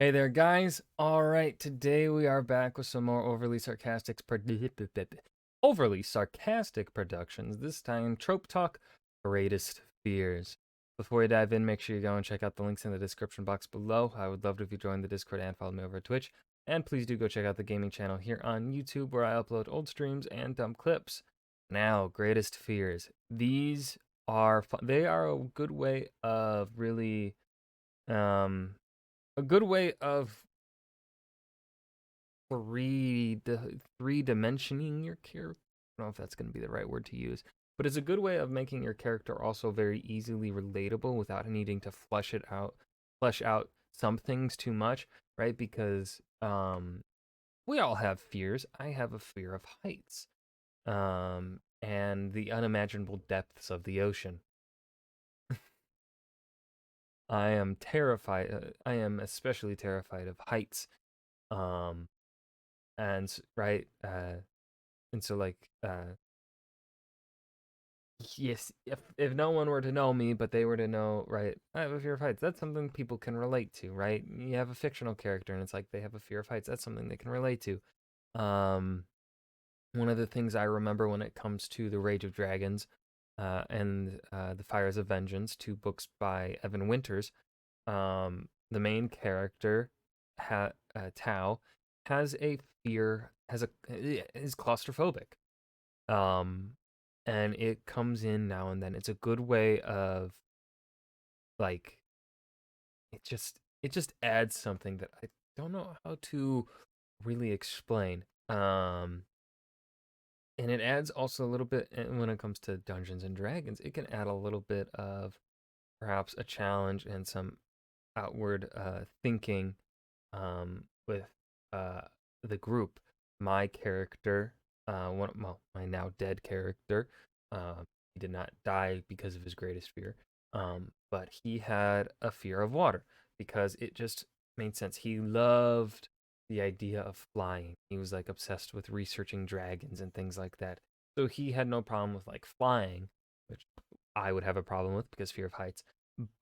Hey there, guys. All right, today we are back with some more overly sarcastic productions. This time, Trope Talk, Greatest Fears. Before we dive in, make sure you go and check out the links in the description box below. I would love it if you join the Discord and follow me over at Twitch. And please do go check out the gaming channel here on YouTube, where I upload old streams and dumb clips. Now, Greatest Fears. These are fun. They are a good way of really um a good way of three-dimensioning your character. I don't know if that's going to be the right word to use, but it's a good way of making your character also very easily relatable without needing to flesh out some things too much, right? Because we all have fears. I have a fear of heights, and the unimaginable depths of the ocean. I am terrified. I am especially terrified of heights. Um, and right, and so yes, if no one were to know me, but they were to know, right, I have a fear of heights. That's something people can relate to, right? You have a fictional character, and it's like they have a fear of heights. That's something they can relate to. Um, One of the things I remember when it comes to the Rage of Dragons, and the Fires of Vengeance, two books by Evan Winters. The main character, Tao, has a fear, is claustrophobic. Um, and it comes in now and then. It's a good way of like it just adds something that I don't know how to really explain. And it adds also a little bit when it comes to Dungeons and Dragons. It can add a little bit of perhaps a challenge and some outward thinking with the group. My character, my now dead character, he did not die because of his greatest fear, but he had a fear of water because it just made sense. He loved the idea of flying. He was like obsessed with researching dragons and things like that. So he had no problem with like flying, which I would have a problem with because fear of heights.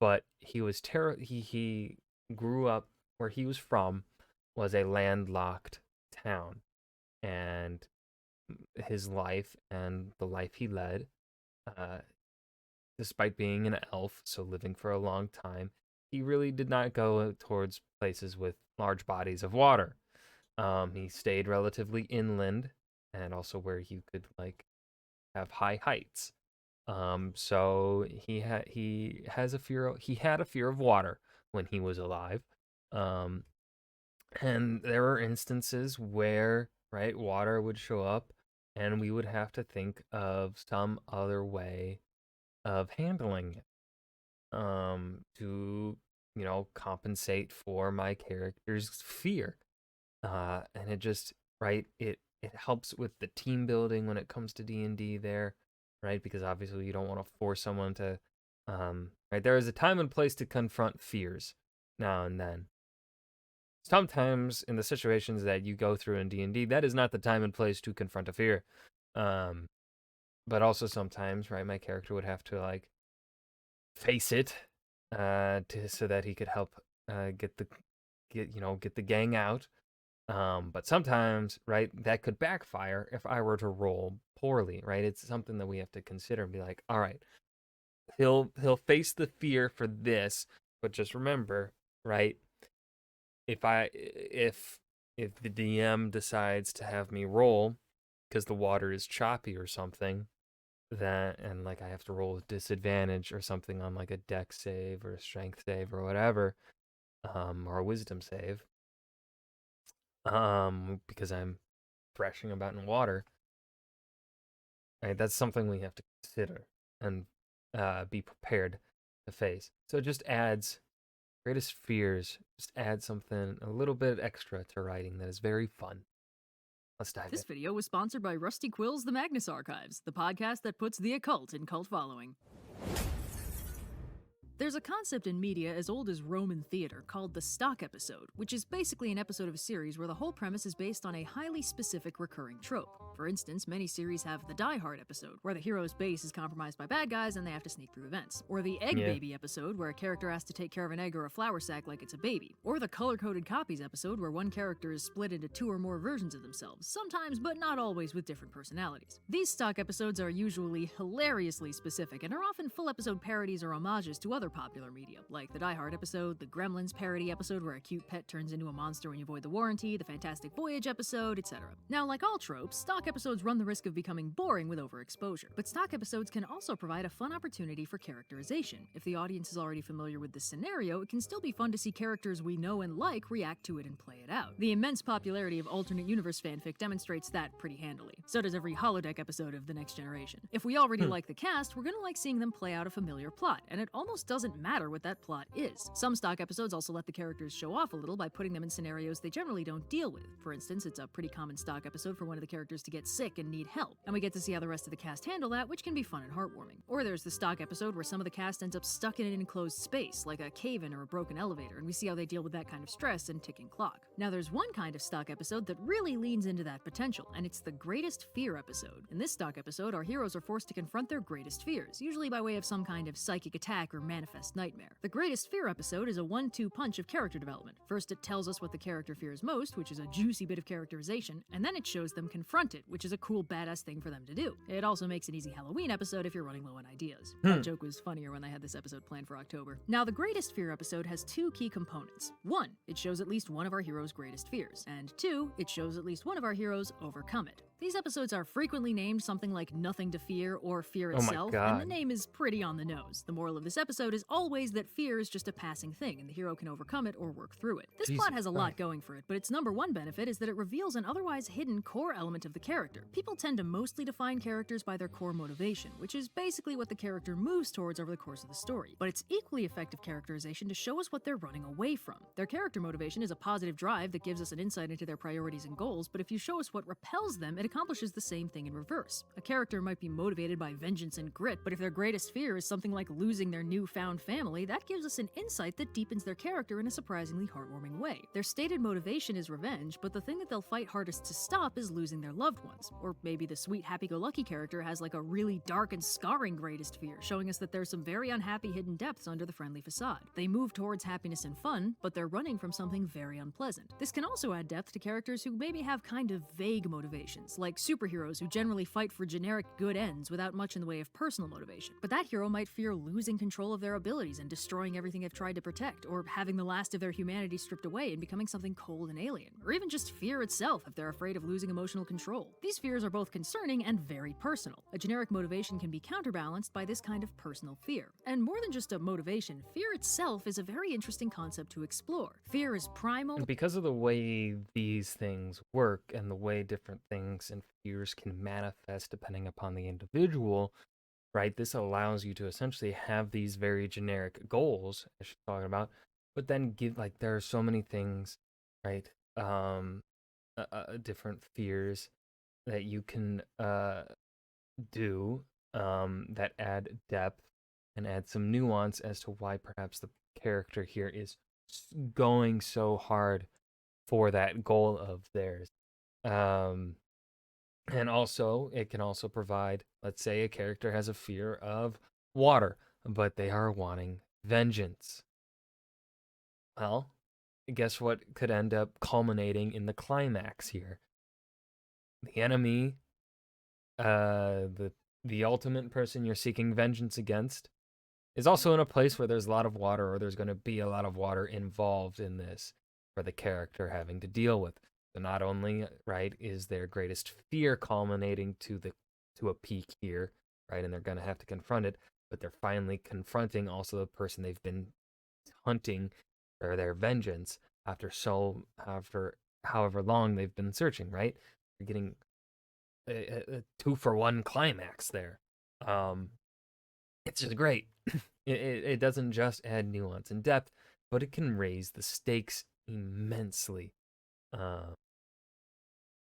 But he was he grew up where he was from was a landlocked town, and his life and the life he led, uh, despite being an elf, so living for a long time, he really did not go towards places with large bodies of water. He stayed relatively inland, and also where you could like have high heights. So he had a fear of water when he was alive. Um, and there were instances where, right, water would show up and we would have to think of some other way of handling it, to, compensate for my character's fear. And it just, right, it helps with the team building when it comes to D&D there, right? Because obviously you don't want to force someone to, right, there is a time and place to confront fears now and then. Sometimes in the situations that you go through in D&D, that is not the time and place to confront a fear. Um, but also sometimes, right, my character would have to like face it, so that he could help get the gang out. But sometimes, right, that could backfire if I were to roll poorly, right? It's something that we have to consider and be like, all right, he'll face the fear for this, but just remember, right? If the DM decides to have me roll because the water is choppy or something, that and like I have to roll with disadvantage or something on like a dex save or a strength save or whatever, or a wisdom save, because I'm thrashing about in water. Right, that's something we have to consider and be prepared to face. So it just adds greatest fears. Just add something a little bit extra to writing that is very fun. Let's dive in. This video was sponsored by Rusty Quill's The Magnus Archives, the podcast that puts the occult in cult following. There's a concept in media as old as Roman theater called the stock episode, which is basically an episode of a series where the whole premise is based on a highly specific recurring trope. For instance, many series have the Die Hard episode, where the hero's base is compromised by bad guys and they have to sneak through events. Or the Egg Yeah. Baby episode, where a character has to take care of an egg or a flour sack like it's a baby. Or the Color-Coded Copies episode, where one character is split into two or more versions of themselves, sometimes but not always with different personalities. These stock episodes are usually hilariously specific and are often full episode parodies or homages to other popular media, like the Die Hard episode, the Gremlins parody episode where a cute pet turns into a monster when you void the warranty, the Fantastic Voyage episode, etc. Now, like all tropes, stock episodes run the risk of becoming boring with overexposure, but stock episodes can also provide a fun opportunity for characterization. If the audience is already familiar with the scenario, it can still be fun to see characters we know and like react to it and play it out. The immense popularity of alternate universe fanfic demonstrates that pretty handily. So does every holodeck episode of The Next Generation. If we already like the cast, we're gonna like seeing them play out a familiar plot, and it almost doesn't matter what that plot is. Some stock episodes also let the characters show off a little by putting them in scenarios they generally don't deal with. For instance, it's a pretty common stock episode for one of the characters to get sick and need help, and we get to see how the rest of the cast handle that, which can be fun and heartwarming. Or there's the stock episode where some of the cast ends up stuck in an enclosed space, like a cave-in or a broken elevator, and we see how they deal with that kind of stress and ticking clock. Now there's one kind of stock episode that really leans into that potential, and it's the Greatest Fear episode. In this stock episode, our heroes are forced to confront their greatest fears, usually by way of some kind of psychic attack or manifest nightmare. The Greatest Fear episode is a 1-2 punch of character development. First, it tells us what the character fears most, which is a juicy bit of characterization, and then it shows them confront it, which is a cool badass thing for them to do. It also makes an easy Halloween episode if you're running low on ideas. That joke was funnier when they had this episode planned for October. Now, the Greatest Fear episode has two key components. One, it shows at least one of our heroes' greatest fears, and two, it shows at least one of our heroes overcome it. These episodes are frequently named something like Nothing to Fear or Fear Oh my itself, and the God. name is pretty on the nose. The moral of this episode is always that fear is just a passing thing, and the hero can overcome it or work through it. This Jesus plot has a lot Christ. going for it, but its number one benefit is that it reveals an otherwise hidden core element of the character. People tend to mostly define characters by their core motivation, which is basically what the character moves towards over the course of the story. But it's equally effective characterization to show us what they're running away from. Their character motivation is a positive drive that gives us an insight into their priorities and goals, but if you show us what repels them, it accomplishes the same thing in reverse. A character might be motivated by vengeance and grit, but if their greatest fear is something like losing their newfound family, that gives us an insight that deepens their character in a surprisingly heartwarming way. Their stated motivation is revenge, but the thing that they'll fight hardest to stop is losing their loved ones. Or maybe the sweet happy-go-lucky character has like a really dark and scarring greatest fear, showing us that there's some very unhappy hidden depths under the friendly facade. They move towards happiness and fun, but they're running from something very unpleasant. This can also add depth to characters who maybe have kind of vague motivations, like superheroes who generally fight for generic good ends without much in the way of personal motivation. But that hero might fear losing control of their abilities and destroying everything they've tried to protect, or having the last of their humanity stripped away and becoming something cold and alien, or even just fear itself if they're afraid of losing emotional control. These fears are both concerning and very personal. A generic motivation can be counterbalanced by this kind of personal fear. And more than just a motivation, fear itself is a very interesting concept to explore. Fear is primal. And because of the way these things work and the way different things and fears can manifest depending upon the individual, right? This allows you to essentially have these very generic goals, as she's talking about, but then give like there are so many things, right? Different fears that you can do that add depth and add some nuance as to why perhaps the character here is going so hard for that goal of theirs. Um, and also, it can also provide, let's say a character has a fear of water, but they are wanting vengeance. Well, guess what could end up culminating in the climax here? The enemy, the ultimate person you're seeking vengeance against, is also in a place where there's a lot of water, or there's going to be a lot of water involved in this for the character having to deal with. So not only, right, is their greatest fear culminating to a peak here, right, and they're going to have to confront it, but they're finally confronting also the person they've been hunting for their vengeance after however long they've been searching, right? You're getting a 2-for-1 climax there. It's just great. It doesn't just add nuance and depth, but it can raise the stakes immensely.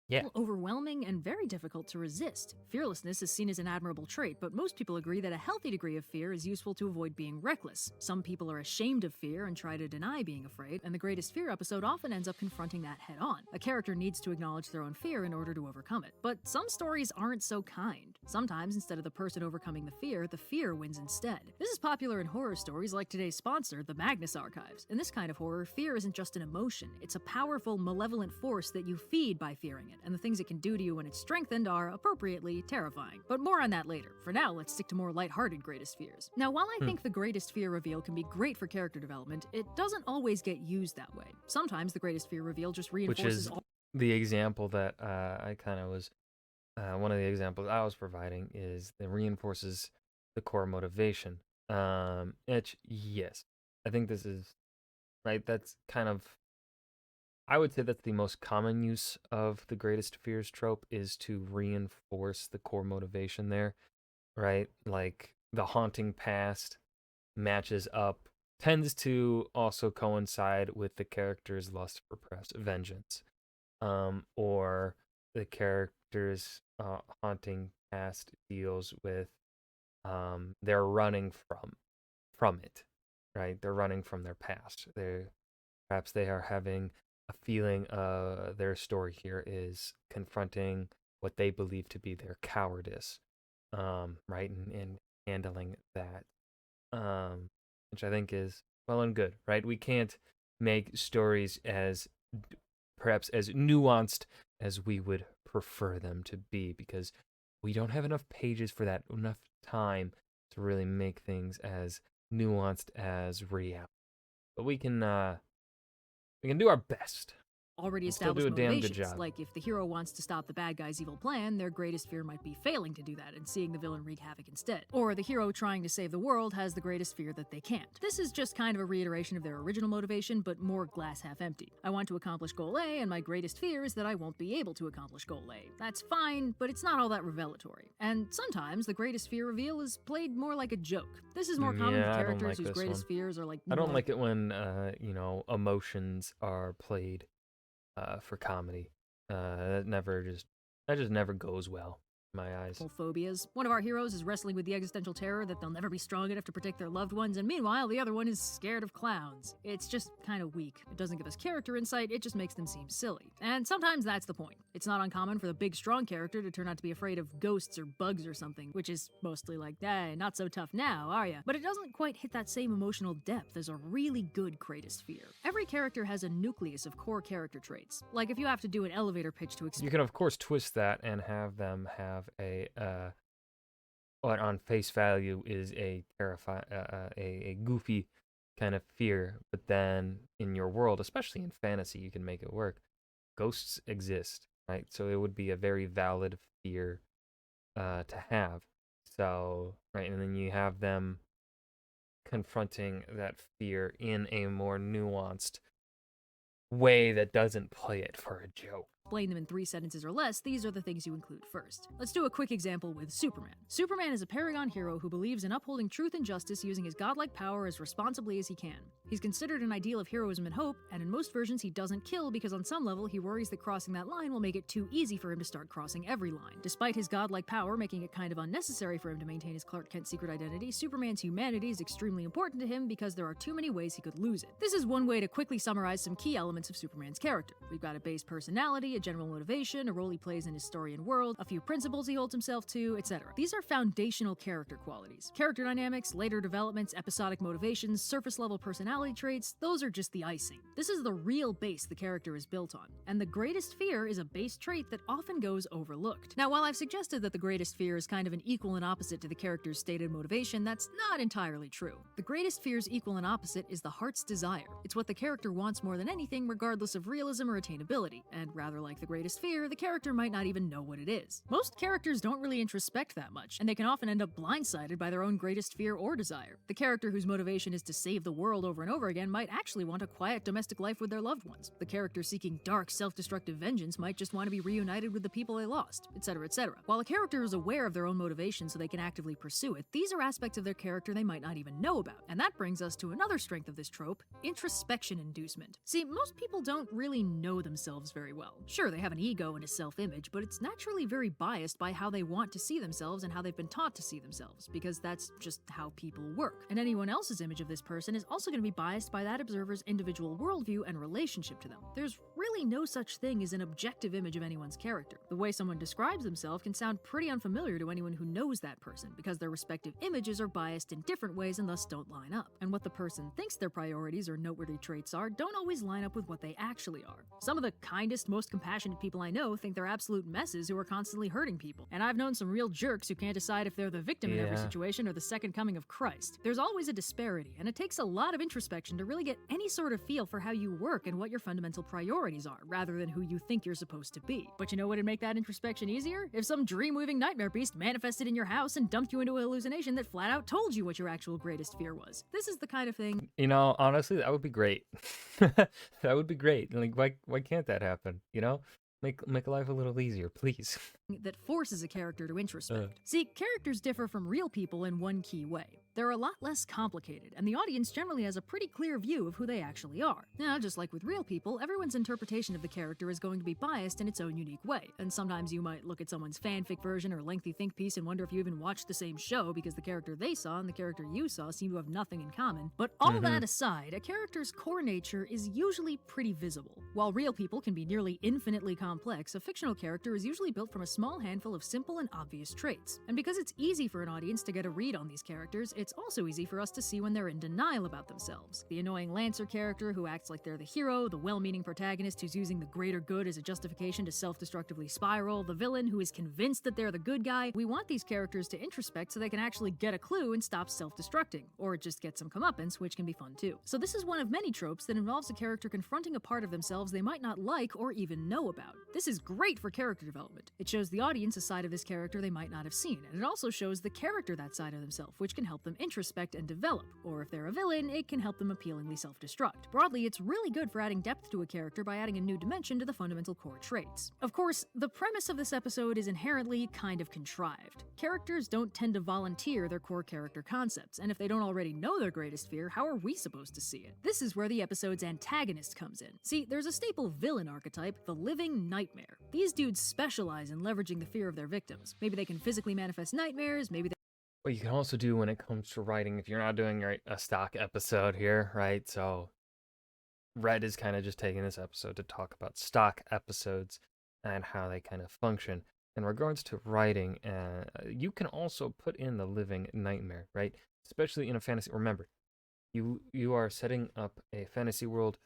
Yeah. Overwhelming and very difficult to resist. Fearlessness is seen as an admirable trait, but most people agree that a healthy degree of fear is useful to avoid being reckless. Some people are ashamed of fear and try to deny being afraid, and the greatest fear episode often ends up confronting that head on. A character needs to acknowledge their own fear in order to overcome it. But some stories aren't so kind. Sometimes, instead of the person overcoming the fear wins instead. This is popular in horror stories like today's sponsor, the Magnus Archives. In this kind of horror, fear isn't just an emotion, it's a powerful, malevolent force that you feed by fearing it, and the things it can do to you when it's strengthened are, appropriately, terrifying. But more on that later. For now, let's stick to more lighthearted greatest fears. Now, while I think the greatest fear reveal can be great for character development, it doesn't always get used that way. Sometimes the greatest fear reveal just Which reinforces is the example that I kind of was, one of the examples I was providing is that reinforces the core motivation. Yes, I think this is, right, that's kind of, I would say that's the most common use of the greatest fears trope, is to reinforce the core motivation there, right? Like the haunting past matches up, tends to also coincide with the character's lust for perhaps vengeance, or the character's haunting past deals with they're running from it, right? They're running from their past. Perhaps they are having a feeling, their story here is confronting what they believe to be their cowardice, right? And handling that, which I think is well and good, right? We can't make stories as perhaps as nuanced as we would prefer them to be, because we don't have enough pages for that, enough time to really make things as nuanced as reality. But we can do our best already and still do established a damn good motivations. job. Like if the hero wants to stop the bad guy's evil plan, their greatest fear might be failing to do that and seeing the villain wreak havoc instead. Or the hero trying to save the world has the greatest fear that they can't. This is just kind of a reiteration of their original motivation, but more glass half empty. I want to accomplish goal A, and my greatest fear is that I won't be able to accomplish goal A. That's fine, but it's not all that revelatory. And sometimes the greatest fear reveal is played more like a joke. This is more common with Yeah, I don't characters like whose this greatest one. fears are like I don't more like it when emotions are played for comedy. That just never goes well in my eyes. phobias. One of our heroes is wrestling with the existential terror that they'll never be strong enough to protect their loved ones, and meanwhile, the other one is scared of clowns. It's just kind of weak. It doesn't give us character insight, it just makes them seem silly. And sometimes that's the point. It's not uncommon for the big, strong character to turn out to be afraid of ghosts or bugs or something, which is mostly like, hey, not so tough now, are ya? But it doesn't quite hit that same emotional depth as a really good greatest fear. Every character has a nucleus of core character traits. Like if you have to do an elevator pitch to explain. You can of course twist that and have them have a what on face value is a a goofy kind of fear, but then in your world, especially in fantasy, you can make it work. Ghosts exist, right? So it would be a very valid fear to have. So, right, and then you have them confronting that fear in a more nuanced way that doesn't play it for a joke. Explain them in 3 sentences or less, these are the things you include first. Let's do a quick example with Superman. Superman is a paragon hero who believes in upholding truth and justice using his godlike power as responsibly as he can. He's considered an ideal of heroism and hope, and in most versions he doesn't kill because on some level he worries that crossing that line will make it too easy for him to start crossing every line. Despite his godlike power making it kind of unnecessary for him to maintain his Clark Kent secret identity, Superman's humanity is extremely important to him because there are too many ways he could lose it. This is one way to quickly summarize some key elements of Superman's character. We've got a base personality, a general motivation, a role he plays in his story and world, a few principles he holds himself to, etc. These are foundational character qualities. Character dynamics, later developments, episodic motivations, surface level personality traits, those are just the icing. This is the real base the character is built on, and the greatest fear is a base trait that often goes overlooked. Now, while I've suggested that the greatest fear is kind of an equal and opposite to the character's stated motivation, that's not entirely true. The greatest fear's equal and opposite is the heart's desire. It's what the character wants more than anything, regardless of realism or attainability, and rather like the greatest fear, the character might not even know what it is. Most characters don't really introspect that much, and they can often end up blindsided by their own greatest fear or desire. The character whose motivation is to save the world over and over again might actually want a quiet domestic life with their loved ones. The character seeking dark, self-destructive vengeance might just want to be reunited with the people they lost, etc., etc. While a character is aware of their own motivation so they can actively pursue it, these are aspects of their character they might not even know about. And that brings us to another strength of this trope, introspection inducement. See, most people don't really know themselves very well. Sure, they have an ego and a self-image, but it's naturally very biased by how they want to see themselves and how they've been taught to see themselves, because that's just how people work. And anyone else's image of this person is also going to be biased by that observer's individual worldview and relationship to them. There's really no such thing as an objective image of anyone's character. The way someone describes themselves can sound pretty unfamiliar to anyone who knows that person, because their respective images are biased in different ways and thus don't line up. And what the person thinks their priorities or noteworthy traits are don't always line up with what they actually are. Some of the kindest, most compassionate people I know think they're absolute messes who are constantly hurting people. And I've known some real jerks who can't decide if they're the victim in every situation or the second coming of Christ. There's always a disparity, and it takes a lot of introspection to really get any sort of feel for how you work and what your fundamental priorities are, rather than who you think you're supposed to be. But you know what would make that introspection easier? If some dream-weaving nightmare beast manifested in your house and dumped you into a hallucination that flat out told you what your actual greatest fear was. This is the kind of thing... You know, honestly, that would be great. That would be great. Like, why can't that happen, you know? Make life a little easier, please. that forces a character to introspect. See, characters differ from real people in one key way. They're a lot less complicated, and the audience generally has a pretty clear view of who they actually are. Now, just like with real people, everyone's interpretation of the character is going to be biased in its own unique way, and sometimes you might look at someone's fanfic version or lengthy think piece and wonder if you even watched the same show because the character they saw and the character you saw seem to have nothing in common. But all that aside, a character's core nature is usually pretty visible. While real people can be nearly infinitely complex, a fictional character is usually built from a small handful of simple and obvious traits. And because it's easy for an audience to get a read on these characters, it's also easy for us to see when they're in denial about themselves. The annoying Lancer character who acts like they're the hero, the well-meaning protagonist who's using the greater good as a justification to self-destructively spiral, the villain who is convinced that they're the good guy. We want these characters to introspect so they can actually get a clue and stop self-destructing, or just get some comeuppance, which can be fun too. So this is one of many tropes that involves a character confronting a part of themselves they might not like or even know about. This is great for character development. It shows the audience a side of this character they might not have seen, and it also shows the character that side of themselves, which can help them introspect and develop, or if they're a villain, it can help them appealingly self-destruct. Broadly, it's really good for adding depth to a character by adding a new dimension to the fundamental core traits. Of course, the premise of this episode is inherently kind of contrived. Characters don't tend to volunteer their core character concepts, and if they don't already know their greatest fear, how are we supposed to see it? This is where the episode's antagonist comes in. See, there's a staple villain archetype, the living nightmare. These dudes specialize in leveraging the fear of their victims. Maybe they can physically manifest nightmares, maybe What you can also do when it comes to writing, if you're not doing a stock episode here, right? So Red is kind of just taking this episode to talk about stock episodes and how they kind of function. In regards to writing, you can also put in the living nightmare, right? Especially in a fantasy. Remember, you are setting up a fantasy world.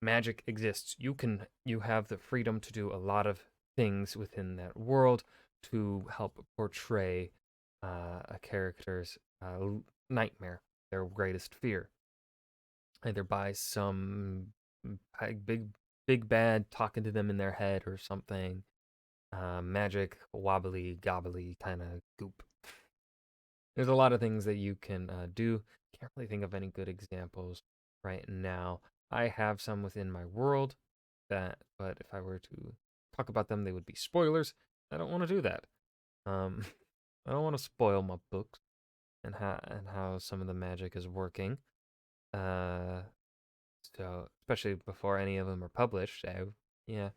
Magic exists. You have the freedom to do a lot of things within that world to help portray a character's nightmare, their greatest fear, either by some big bad talking to them in their head or something, magic wobbly gobbly kind of goop. There's a lot of things that you can do. Can't really think of any good examples right now. I have some within my world but if I were to talk about them, they would be spoilers. I don't want to do that. I don't want to spoil my books and how some of the magic is working. So especially before any of them are published. So yeah.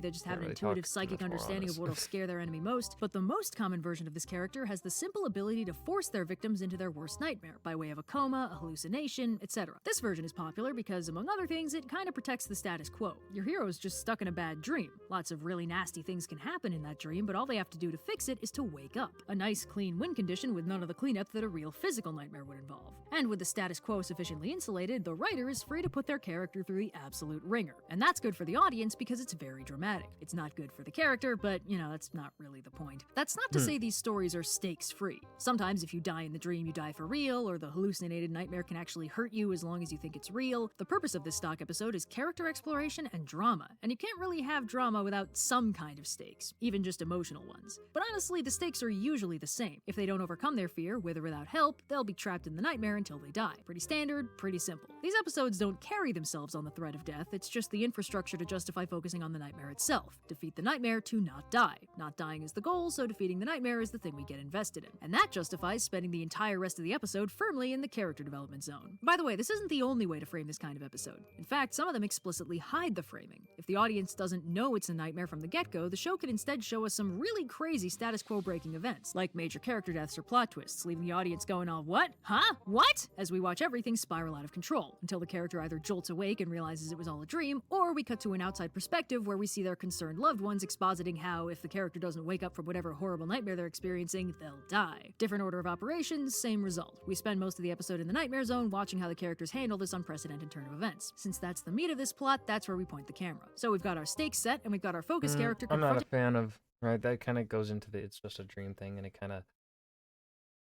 They just have Can't an really intuitive talk psychic much more on understanding this. of what'll scare their enemy most, but the most common version of this character has the simple ability to force their victims into their worst nightmare, by way of a coma, a hallucination, etc. This version is popular because, among other things, it kind of protects the status quo. Your hero's just stuck in a bad dream. Lots of really nasty things can happen in that dream, but all they have to do to fix it is to wake up. A nice, clean win condition with none of the cleanup that a real physical nightmare would involve. And with the status quo sufficiently insulated, the writer is free to put their character through the absolute ringer. And that's good for the audience because it's very dramatic. It's not good for the character, but, you know, that's not really the point. That's not to say these stories are stakes-free. Sometimes if you die in the dream, you die for real, or the hallucinated nightmare can actually hurt you as long as you think it's real. The purpose of this stock episode is character exploration and drama, and you can't really have drama without some kind of stakes, even just emotional ones. But honestly, the stakes are usually the same. If they don't overcome their fear, with or without help, they'll be trapped in the nightmare until they die. Pretty standard, pretty simple. These episodes don't carry themselves on the threat of death, it's just the infrastructure to justify focusing on the nightmare itself. Defeat the nightmare to not die. Not dying is the goal, so defeating the nightmare is the thing we get invested in. And that justifies spending the entire rest of the episode firmly in the character development zone. By the way, this isn't the only way to frame this kind of episode. In fact, some of them explicitly hide the framing. If the audience doesn't know it's a nightmare from the get-go, the show can instead show us some really crazy status quo breaking events, like major character deaths or plot twists, leaving the audience going all, what? Huh? What? As we watch everything spiral out of control, until the character either jolts awake and realizes it was all a dream, or we cut to an outside perspective where we see their concerned loved ones expositing how, if the character doesn't wake up from whatever horrible nightmare they're experiencing, they'll die. Different order of operations, same result. We spend most of the episode in the nightmare zone watching how the characters handle this unprecedented turn of events. Since that's the meat of this plot, that's where we point the camera. So we've got our stakes set, and we've got our focus character I'm not a fan of, right, that kind of goes into the it's just a dream thing, and it kind of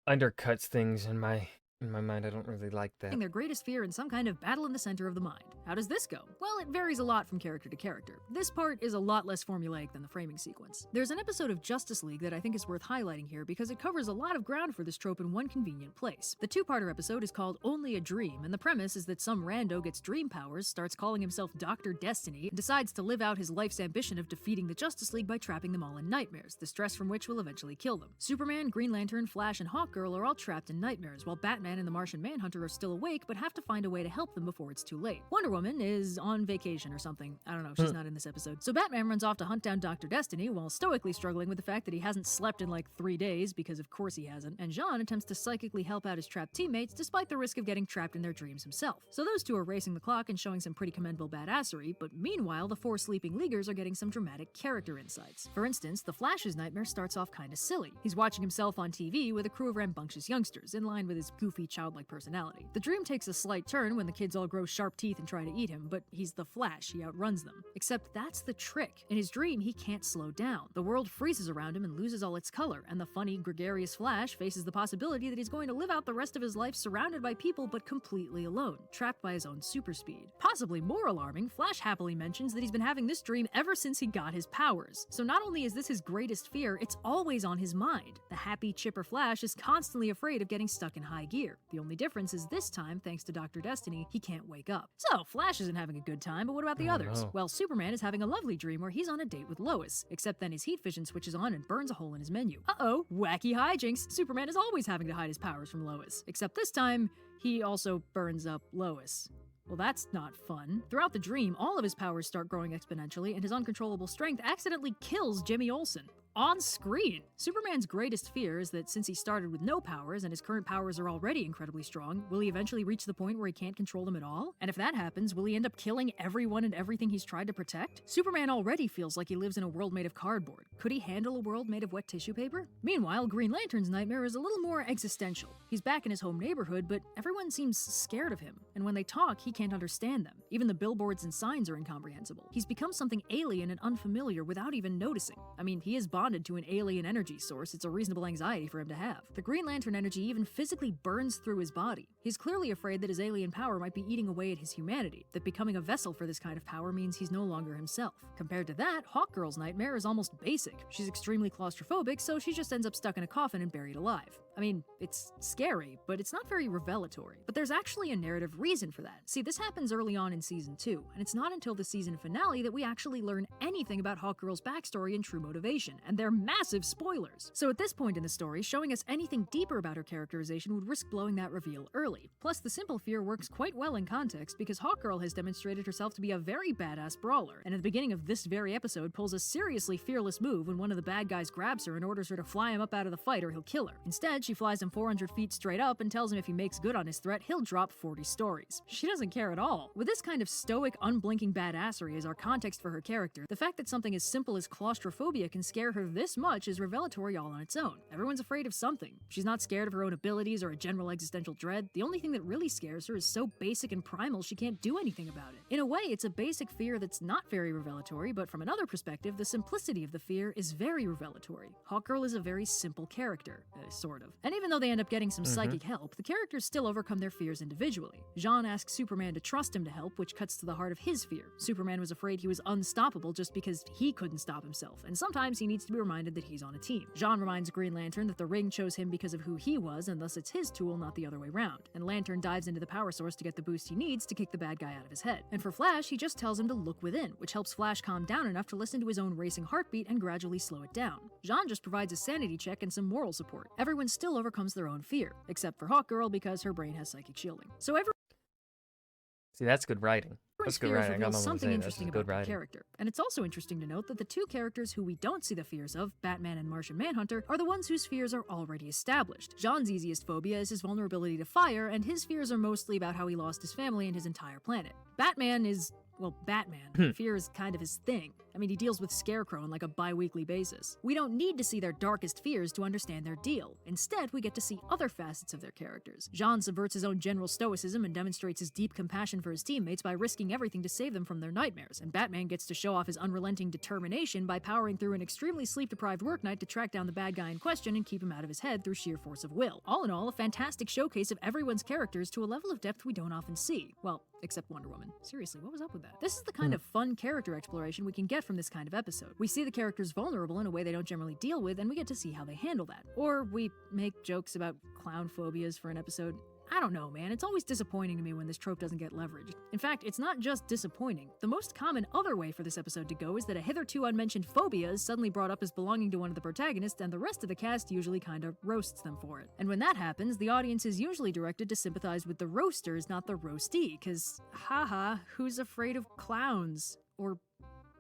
undercuts things in my mind. I don't really like that. Their greatest fear in some kind of battle in the center of the mind. How does this go? Well, it varies a lot from character to character. This part is a lot less formulaic than the framing sequence. There's an episode of Justice League that I think is worth highlighting here because it covers a lot of ground for this trope in one convenient place. The two-parter episode is called Only a Dream, and the premise is that some rando gets dream powers, starts calling himself Dr. Destiny, and decides to live out his life's ambition of defeating the Justice League by trapping them all in nightmares, the stress from which will eventually kill them. Superman, Green Lantern, Flash, and Hawkgirl are all trapped in nightmares, while Batman and the Martian Manhunter are still awake but have to find a way to help them before it's too late. Wonder Woman is on vacation or something. I don't know, she's not in this episode. So Batman runs off to hunt down Dr. Destiny while stoically struggling with the fact that he hasn't slept in like 3 days, because of course he hasn't, and Jean attempts to psychically help out his trapped teammates despite the risk of getting trapped in their dreams himself. So those two are racing the clock and showing some pretty commendable badassery, but meanwhile the 4 sleeping Leaguers are getting some dramatic character insights. For instance, the Flash's nightmare starts off kinda silly. He's watching himself on TV with a crew of rambunctious youngsters, in line with his goofy childlike personality. The dream takes a slight turn when the kids all grow sharp teeth and try to eat him, but he's the Flash, he outruns them. Except that's the trick. In his dream, he can't slow down. The world freezes around him and loses all its color, and the funny, gregarious Flash faces the possibility that he's going to live out the rest of his life surrounded by people but completely alone, trapped by his own super speed. Possibly more alarming, Flash happily mentions that he's been having this dream ever since he got his powers. So not only is this his greatest fear, it's always on his mind. The happy, chipper Flash is constantly afraid of getting stuck in high gear. The only difference is this time, thanks to Dr. Destiny, he can't wake up. So, Flash isn't having a good time, but what about the others? No. Well, Superman is having a lovely dream where he's on a date with Lois, except then his heat vision switches on and burns a hole in his menu. Uh-oh, wacky hijinks! Superman is always having to hide his powers from Lois. Except this time, he also burns up Lois. Well, that's not fun. Throughout the dream, all of his powers start growing exponentially, and his uncontrollable strength accidentally kills Jimmy Olsen. On screen! Superman's greatest fear is that since he started with no powers and his current powers are already incredibly strong, will he eventually reach the point where he can't control them at all? And if that happens, will he end up killing everyone and everything he's tried to protect? Superman already feels like he lives in a world made of cardboard. Could he handle a world made of wet tissue paper? Meanwhile, Green Lantern's nightmare is a little more existential. He's back in his home neighborhood, but everyone seems scared of him, and when they talk, he can't understand them. Even the billboards and signs are incomprehensible. He's become something alien and unfamiliar without even noticing. I mean, he is bonded to an alien energy source. It's a reasonable anxiety for him to have. The Green Lantern energy even physically burns through his body. He's clearly afraid that his alien power might be eating away at his humanity, that becoming a vessel for this kind of power means he's no longer himself. Compared to that, Hawkgirl's nightmare is almost basic. She's extremely claustrophobic, so she just ends up stuck in a coffin and buried alive. I mean, it's scary, but it's not very revelatory. But there's actually a narrative reason for that. See, this happens early on in Season 2, and it's not until the season finale that we actually learn anything about Hawkgirl's backstory and true motivation, and they're massive spoilers. So at this point in the story, showing us anything deeper about her characterization would risk blowing that reveal early. Plus, the simple fear works quite well in context because Hawkgirl has demonstrated herself to be a very badass brawler, and at the beginning of this very episode pulls a seriously fearless move when one of the bad guys grabs her and orders her to fly him up out of the fight or he'll kill her. Instead, she flies him 400 feet straight up and tells him if he makes good on his threat, he'll drop 40 stories. She doesn't care at all. With this kind of stoic, unblinking badassery as our context for her character, the fact that something as simple as claustrophobia can scare her this much is revelatory all on its own. Everyone's afraid of something. She's not scared of her own abilities or a general existential dread. The only thing that really scares her is so basic and primal she can't do anything about it. In a way, it's a basic fear that's not very revelatory, but from another perspective, the simplicity of the fear is very revelatory. Hawkgirl is a very simple character, sort of. of. And even though they end up getting some psychic help, the characters still overcome their fears individually. Jean asks Superman to trust him to help, which cuts to the heart of his fear. Superman was afraid he was unstoppable just because he couldn't stop himself, and sometimes he needs to be reminded that he's on a team. Jean reminds Green Lantern that the ring chose him because of who he was, and thus it's his tool, not the other way round. And Lantern dives into the power source to get the boost he needs to kick the bad guy out of his head. And for Flash, he just tells him to look within, which helps Flash calm down enough to listen to his own racing heartbeat and gradually slow it down. Jean just provides a sanity check and some moral support. Everyone still overcomes their own fear, except for Hawkgirl because her brain has psychic shielding. So See, that's good writing. That's good writing. I got nothing to something say. interesting That's good about the writing. character. And it's also interesting to note that the two characters who we don't see the fears of, Batman and Martian Manhunter, are the ones whose fears are already established. Jean's easiest phobia is his vulnerability to fire, and his fears are mostly about how he lost his family and his entire planet. Batman is... well, Batman. Fear is kind of his thing. I mean, he deals with Scarecrow on like a bi-weekly basis. We don't need to see their darkest fears to understand their deal. Instead, we get to see other facets of their characters. Jean subverts his own general stoicism and demonstrates his deep compassion for his teammates by risking everything to save them from their nightmares, and Batman gets to show off his unrelenting determination by powering through an extremely sleep-deprived work night to track down the bad guy in question and keep him out of his head through sheer force of will. All in all, a fantastic showcase of everyone's characters to a level of depth we don't often see. Well, except Wonder Woman. Seriously, what was up with that? This is the kind of fun character exploration we can get from this kind of episode. We see the characters vulnerable in a way they don't generally deal with, and we get to see how they handle that. Or we make jokes about clown phobias for an episode. I don't know, man. It's always disappointing to me when this trope doesn't get leveraged. In fact, it's not just disappointing. The most common other way for this episode to go is that a hitherto unmentioned phobia is suddenly brought up as belonging to one of the protagonists, and the rest of the cast usually kinda roasts them for it. And when that happens, the audience is usually directed to sympathize with the roasters, not the roastee, cause haha, who's afraid of clowns? Or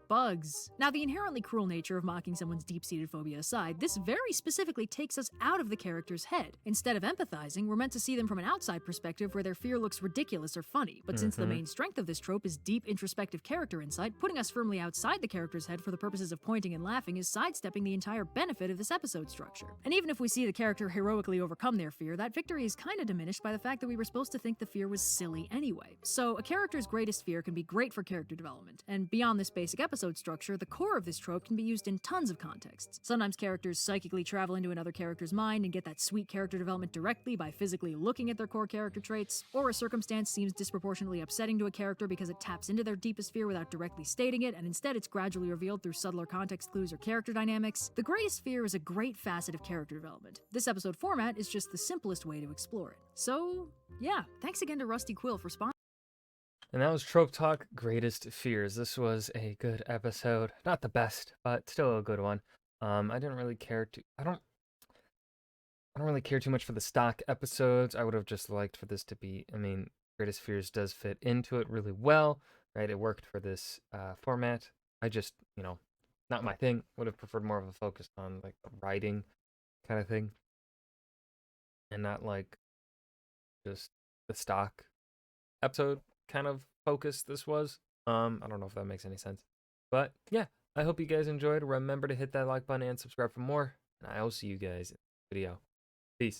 bugs. Now, the inherently cruel nature of mocking someone's deep-seated phobia aside, this very specifically takes us out of the character's head. Instead of empathizing, we're meant to see them from an outside perspective where their fear looks ridiculous or funny. But since the main strength of this trope is deep introspective character insight, putting us firmly outside the character's head for the purposes of pointing and laughing is sidestepping the entire benefit of this episode structure. And even if we see the character heroically overcome their fear, that victory is kinda diminished by the fact that we were supposed to think the fear was silly anyway. So a character's greatest fear can be great for character development, and beyond this basic episode structure, the core of this trope can be used in tons of contexts. Sometimes characters psychically travel into another character's mind and get that sweet character development directly by physically looking at their core character traits, or a circumstance seems disproportionately upsetting to a character because it taps into their deepest fear without directly stating it, and instead it's gradually revealed through subtler context clues or character dynamics. The greatest fear is a great facet of character development. This episode format is just the simplest way to explore it. So, yeah, thanks again to Rusty Quill for sponsoring. And that was Trope Talk Greatest Fears. This was a good episode. Not the best, but still a good one. I didn't really care to I don't really care too much for the stock episodes. I would have just liked for this to be, I mean, Greatest Fears does fit into it really well, right? It worked for this format. I just, not my thing. Would have preferred more of a focus on like the writing kind of thing. And not like just the stock episode kind of focus this was. I don't know if that makes any sense. But yeah, I hope you guys enjoyed. Remember to hit that like button and subscribe for more. And I will see you guys in the video. Peace.